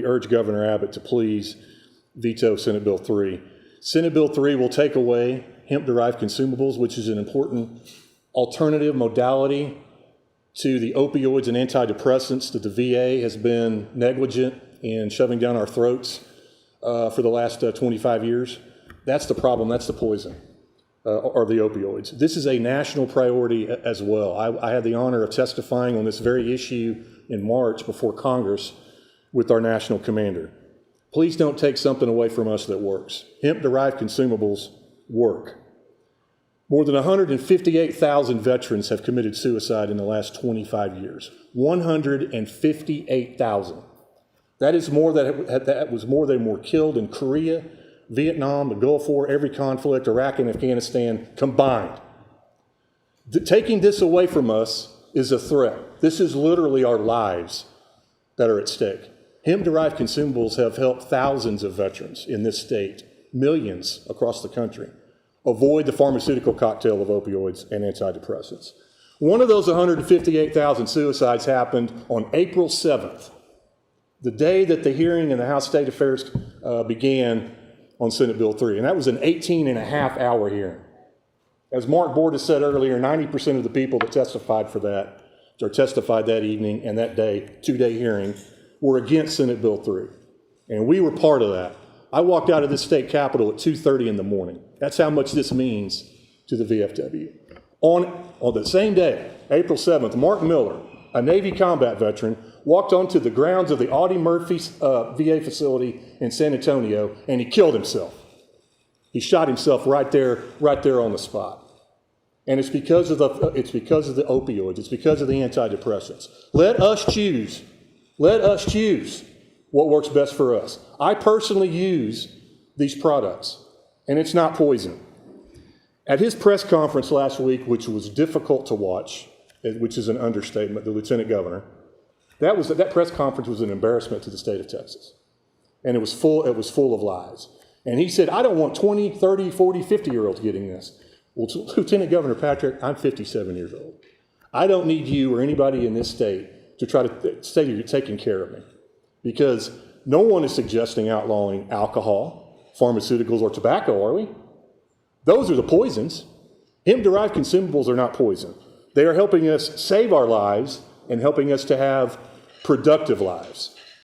we urge Governor Abbott to please veto Senate Bill 3. Senate Bill 3 will take away hemp-derived consumables, which is an important alternative modality to the opioids and antidepressants that the VA has been negligent in shoving down our throats for the last 25 years. That's the problem, that's the poison, are the opioids. This is a national priority as well. I had the honor of testifying on this very issue in March before Congress with our national commander. Please don't take something away from us that works. Hemp-derived consumables work. More than 158,000 veterans have committed suicide in the last 25 years. 158,000. That was more than were killed in Korea, Vietnam, the Gulf War, every conflict, Iraq and Afghanistan combined. Taking this away from us is a threat. This is literally our lives that are at stake. Hemp-derived consumables have helped thousands of veterans in this state, millions across the country, avoid the pharmaceutical cocktail of opioids and antidepressants. One of those 158,000 suicides happened on April 7th, the day that the hearing in the House State Affairs began on Senate Bill 3, and that was an 18-and-a-half-hour hearing. As Mark Borda said earlier, 90% of the people that testified for that, or testified that evening and that day, two-day hearing, were against Senate Bill 3, and we were part of that. I walked out of this state capitol at 2:30 in the morning. That's how much this means to the VFW. On the same day, April 7th, Mark Miller, a Navy combat veteran, walked onto the grounds of the Audie Murphy VA facility in San Antonio, and he killed himself. He shot himself right there on the spot. And it's because of the opioids. It's because of the antidepressants. Let us choose what works best for us. I personally use these products, and it's not poison. At his press conference last week, which was difficult to watch, which is an understatement, the Lieutenant Governor, that press conference was an embarrassment to the state of Texas. And it was full of lies. And he said, I don't want 20, 30, 40, 50-year-olds getting this. Well, Lieutenant Governor Patrick, I'm 57 years old. I don't need you or anybody in this state to try to say you're taking care of me. Because no one is suggesting outlawing alcohol, pharmaceuticals, or tobacco, are we? Those are the poisons. Hemp-derived consumables are not poison. They are helping us save our lives and helping us to have productive lives.